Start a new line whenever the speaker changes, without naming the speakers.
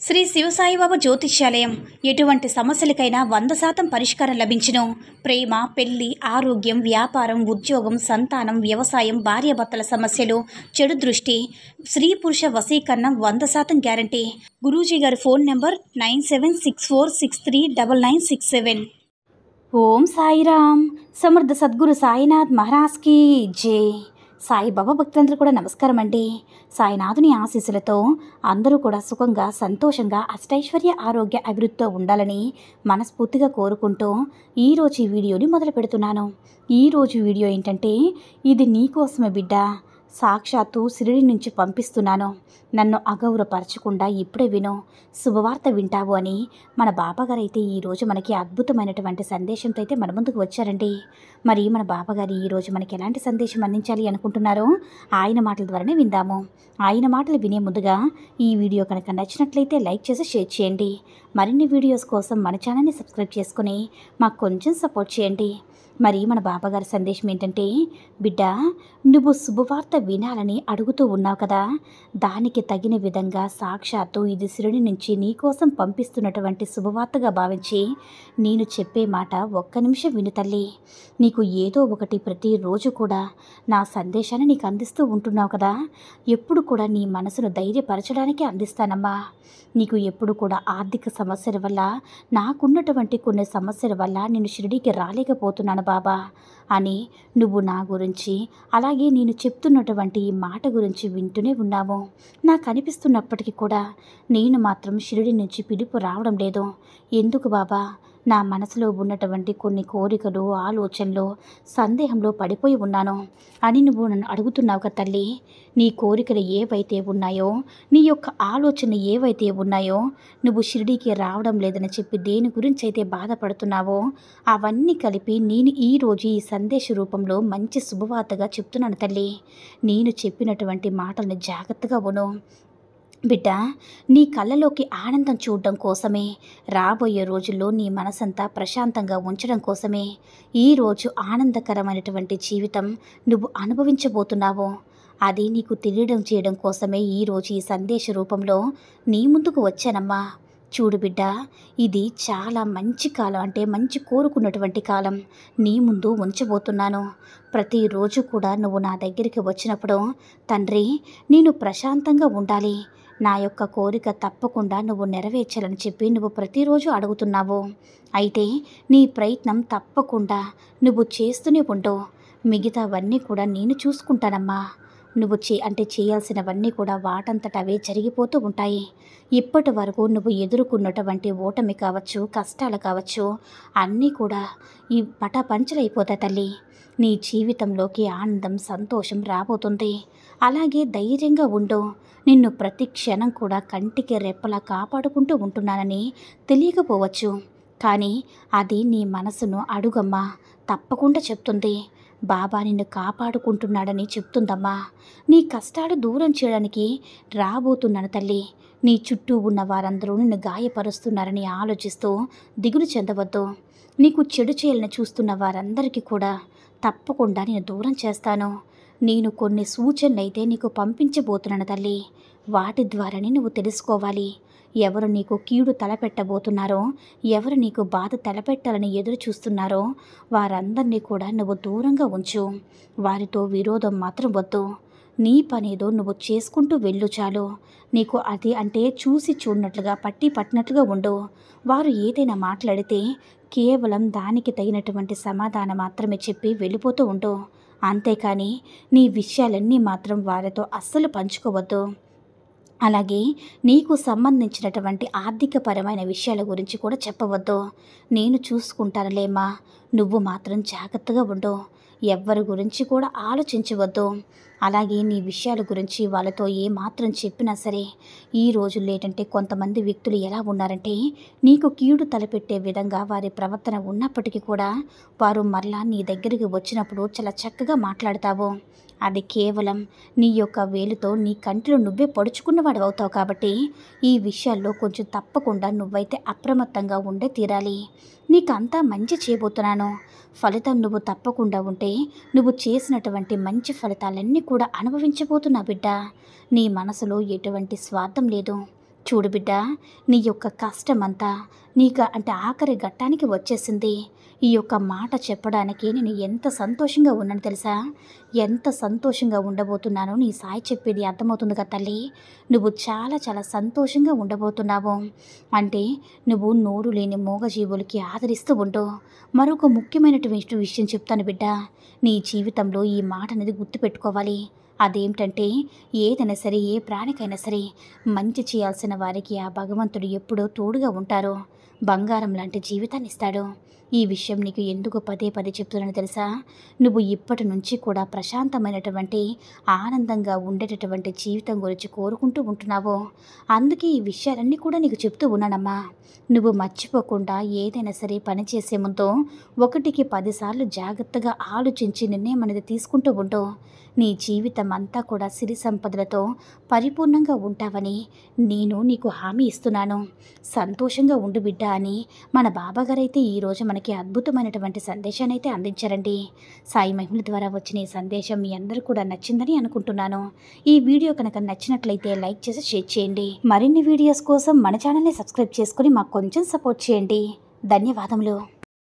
శ్రీ శివసాయిబాబా జ్యోతిష్యాలయం ఎటువంటి సమస్యలకైనా 100% పరిష్కారం లభించును. ప్రేమ, పెళ్లి, ఆరోగ్యం, వ్యాపారం, ఉద్యోగం, సంతానం, వ్యవసాయం, భార్యాభర్తల సమస్యలు, చెడు దృష్టి, స్త్రీ పురుష వశీకరణం 100% గ్యారంటీ. గురూజీ గారి ఫోన్ నెంబర్ 9764639967. ఓం సాయిరామ్. సమర్థ సద్గురు సాయినాథ్ మహారాజ్కి జై. సాయిబాబా భక్తులందరూ కూడా నమస్కారం అండి. సాయినాథుని ఆశీస్సులతో అందరూ కూడా సుఖంగా, సంతోషంగా, అష్టైశ్వర్య, ఆరోగ్య అభివృద్ధితో ఉండాలని మనస్ఫూర్తిగా కోరుకుంటూ ఈరోజు ఈ వీడియోని మొదలు పెడుతున్నాను. ఈరోజు వీడియో ఏంటంటే, ఇది నీకోసమే బిడ్డ, సాక్షాత్తు షిరిడి నుంచి పంపిస్తున్నాను, నన్ను అగౌరవపరచకుండా ఇప్పుడే విను, శుభవార్త వింటావు అని మన బాబాగారు అయితే ఈరోజు మనకి అద్భుతమైనటువంటి సందేశంతో అయితే మన ముందుకు వచ్చారండి. మరి మన బాబాగారు ఈరోజు మనకి ఎలాంటి సందేశం అందించాలి అనుకుంటున్నారో ఆయన మాటల ద్వారానే విందాము. ఆయన మాటలు వినే ముందుగా ఈ వీడియో కనుక నచ్చినట్లయితే లైక్ చేసి షేర్ చేయండి. మరిన్ని వీడియోస్ కోసం మన ఛానల్ని సబ్స్క్రైబ్ చేసుకుని మాకు కొంచెం సపోర్ట్ చేయండి. మరి మన బాబాగారి సందేశం ఏంటంటే, బిడ్డ, నువ్వు శుభవార్త వినాలని అడుగుతూ ఉన్నావు కదా, దానికి తగిన విధంగా సాక్షాత్తు ఇది షిరిడి నుంచి నీకోసం పంపిస్తున్నటువంటి శుభవార్తగా భావించి నేను చెప్పే మాట ఒక్క నిమిషం విను తల్లి. నీకు ఏదో ఒకటి ప్రతిరోజు కూడా నా సందేశాన్ని నీకు అందిస్తూ ఉంటున్నావు కదా, ఎప్పుడు కూడా నీ మనసును ధైర్యపరచడానికి అందిస్తానమ్మా. నీకు ఎప్పుడు కూడా ఆర్థిక సమస్యల వల్ల, నాకున్నటువంటి కొన్ని సమస్యల వల్ల నేను షిరిడీకి రాలేకపోతున్నాను బాబా అని నువ్వు నా గురించి, అలాగే నేను చెప్తున్నటువంటి ఈ మాట గురించి వింటూనే ఉన్నావు. నాకు అనిపిస్తున్నప్పటికీ కూడా నేను మాత్రం షిరిడి నుంచి పిలుపు రావడం లేదు. ఎందుకు బాబా? నా మనసులో ఉన్నటువంటి కొన్ని కోరికలు, ఆలోచనలు, సందేహంలో పడిపోయి ఉన్నాను అని నువ్వు నన్ను అడుగుతున్నావు కదా తల్లి. నీ కోరికలు ఏవైతే ఉన్నాయో, నీ యొక్క ఆలోచన ఏవైతే ఉన్నాయో, నువ్వు షిరిడీకి రావడం లేదని చెప్పి దేని గురించి అయితే బాధపడుతున్నావో అవన్నీ కలిపి నేను ఈరోజు ఈ సందేశ రూపంలో మంచి శుభవార్తగా చెప్తున్నాను తల్లి. నేను చెప్పినటువంటి మాటలను జాగ్రత్తగా విను బిడ్డ. నీ కళ్ళలోకి ఆనందం చూడడం కోసమే, రాబోయే రోజుల్లో నీ మనసంతా ప్రశాంతంగా ఉంచడం కోసమే ఈరోజు ఆనందకరమైనటువంటి జీవితం నువ్వు అనుభవించబోతున్నావు. అది నీకు తెలియడం చేయడం కోసమే ఈరోజు ఈ సందేశ రూపంలో నీ ముందుకు వచ్చానమ్మా. చూడు బిడ్డ, ఇది చాలా మంచి కాలం, అంటే మంచి కోరుకున్నటువంటి కాలం నీ ముందు ఉంచబోతున్నాను. ప్రతిరోజు కూడా నువ్వు నా దగ్గరికి వచ్చినప్పుడు, తండ్రి నేను ప్రశాంతంగా ఉండాలి, నా యొక్క కోరిక తప్పకుండా నువ్వు నెరవేర్చాలని చెప్పి నువ్వు ప్రతిరోజు అడుగుతున్నావు. అయితే నీ ప్రయత్నం తప్పకుండా నువ్వు చేస్తూనే ఉండు. మిగతావన్నీ కూడా నేను చూసుకుంటానమ్మా. నువ్వు చేయాల్సినవన్నీ కూడా వాటంతట అవే జరిగిపోతూ ఉంటాయి. ఇప్పటి వరకు నువ్వు ఎదుర్కొన్నటువంటి ఓటమి కావచ్చు, కష్టాలు కావచ్చు, అన్నీ కూడా ఈ పటాపంచలైపోతాయి తల్లి. నీ జీవితంలోకి ఆనందం, సంతోషం రాబోతుంది. అలాగే ధైర్యంగా ఉండు. నిన్ను ప్రతి క్షణం కూడా కంటికి రెప్పలా కాపాడుకుంటూ ఉంటున్నానని తెలియకపోవచ్చు, కానీ అది నీ మనసును అడుగమ్మా, తప్పకుండా చెప్తుంది. బాబా నిన్ను కాపాడుకుంటున్నాడని చెప్తుందమ్మా. నీ కష్టాలు దూరం చేయడానికి రాబోతున్నాను తల్లి. నీ చుట్టూ ఉన్న వారందరూ నిన్ను గాయపరుస్తున్నారని ఆలోచిస్తూ దిగులు చెందవద్దు. నీకు చెడు చేయాలని చూస్తున్న వారందరికీ కూడా తప్పకుండా నేను దూరం చేస్తాను. నేను కొన్ని సూచనలైతే నీకు పంపించబోతున్నాను తల్లి. వాటి ద్వారానే నువ్వు తెలుసుకోవాలి. ఎవరు నీకు కీడు తలపెట్టబోతున్నారో, ఎవరు నీకు బాధ తలపెట్టాలని ఎదురు చూస్తున్నారో వారందరినీ కూడా నువ్వు దూరంగా ఉంచు. వారితో విరోధం మాత్రం వద్దు. నీ పనేదో నువ్వు చేసుకుంటూ వెళ్ళు చాలు. నీకు అది అంటే చూసి చూడనట్లుగా, పట్టి పట్టినట్లుగా ఉండు. వారు ఏదైనా మాట్లాడితే కేవలం దానికి తగినటువంటి సమాధానం మాత్రమే చెప్పి వెళ్ళిపోతూ ఉండు. అంతేకాని నీ విషయాలన్నీ మాత్రం వారితో అస్సలు పంచుకోవద్దు. అలాగే నీకు సంబంధించినటువంటి ఆర్థికపరమైన విషయాల గురించి కూడా చెప్పవద్దు. నేను చూసుకుంటానులేమ్మా, నువ్వు మాత్రం జాగ్రత్తగా ఉండు. ఎవ్వరి గురించి కూడా ఆలోచించవద్దు. అలాగే నీ విషయాల గురించి వాళ్ళతో ఏమాత్రం చెప్పినా సరే, ఈ రోజుల్లో ఏంటంటే కొంతమంది వ్యక్తులు ఎలా ఉన్నారంటే, నీకు కీడు తలపెట్టే విధంగా వారి ప్రవర్తన ఉన్నప్పటికీ కూడా వారు మరలా నీ దగ్గరికి వచ్చినప్పుడు చాలా చక్కగా మాట్లాడతావు. అది కేవలం నీ యొక్క వేలుతో నీ కంటిలో నువ్వే పొడుచుకున్నవాడు అవుతావు. కాబట్టి ఈ విషయాల్లో కొంచెం తప్పకుండా నువ్వైతే అప్రమత్తంగా ఉండే తీరాలి. నీకంతా మంచి చేయబోతున్నాను. ఫలితం నువ్వు తప్పకుండా ఉంటే నువ్వు చేసినటువంటి మంచి ఫలితాలన్నీ కూడా అనుభవించబోతున్నా బిడ్డ. నీ మనసులో ఎటువంటి స్వార్థం లేదు. చూడు బిడ్డ, నీ యొక్క కష్టమంతా నీకు అంటే ఆఖరి ఘట్టానికి వచ్చేసింది. ఈ యొక్క మాట చెప్పడానికి నేను ఎంత సంతోషంగా ఉన్నాను తెలుసా? ఎంత సంతోషంగా ఉండబోతున్నానో నీ సాయి చెప్పేది అర్థమవుతుంది కదా తల్లి. నువ్వు చాలా చాలా సంతోషంగా ఉండబోతున్నావు. అంటే నువ్వు నోరు లేని మూగజీవులకి ఆదరిస్తూ ఉండు. మరొక ముఖ్యమైనటువంటి విషయం చెప్తాను బిడ్డ. నీ జీవితంలో ఈ మాట అనేది గుర్తుపెట్టుకోవాలి. అదేమిటంటే ఏదైనా సరే, ఏ ప్రాణికైనా సరే మంచి చేయాల్సిన వారికి ఆ భగవంతుడు ఎప్పుడూ తోడుగా ఉంటారు. బంగారం లాంటి జీవితాన్ని ఇస్తాడు. ఈ విషయం నీకు ఎందుకు పదే పదే చెప్తున్నాను తెలుసా? నువ్వు ఇప్పటి నుంచి కూడా ప్రశాంతమైనటువంటి ఆనందంగా ఉండేటటువంటి జీవితం గురించి కోరుకుంటూ ఉంటున్నావు. అందుకే ఈ విషయాలన్నీ కూడా నీకు చెప్తూ ఉన్నానమ్మా. నువ్వు మర్చిపోకుండా ఏదైనా సరే పని చేసే ముందు 1కి 10 సార్లు జాగ్రత్తగా ఆలోచించి నిర్ణయం అనేది తీసుకుంటూ ఉంటూ నీ జీవితం అంతా కూడా సిరి సంపదలతో పరిపూర్ణంగా ఉంటావని నేను నీకు హామీ ఇస్తున్నాను. సంతోషంగా ఉండు బిడ్డ అని మన బాబాగారైతే ఈరోజు మనకి అద్భుతమైనటువంటి సందేశాన్ని అయితే అందించారండి. సాయి మహిమల ద్వారా వచ్చిన ఈ సందేశం మీ అందరూ కూడా నచ్చిందని అనుకుంటున్నాను. ఈ వీడియో కనుక నచ్చినట్లయితే లైక్ చేసి షేర్ చేయండి. మరిన్ని వీడియోస్ కోసం మన ఛానల్ని సబ్స్క్రైబ్ చేసుకొని మాకు కొంచెం సపోర్ట్ చేయండి. ధన్యవాదములు.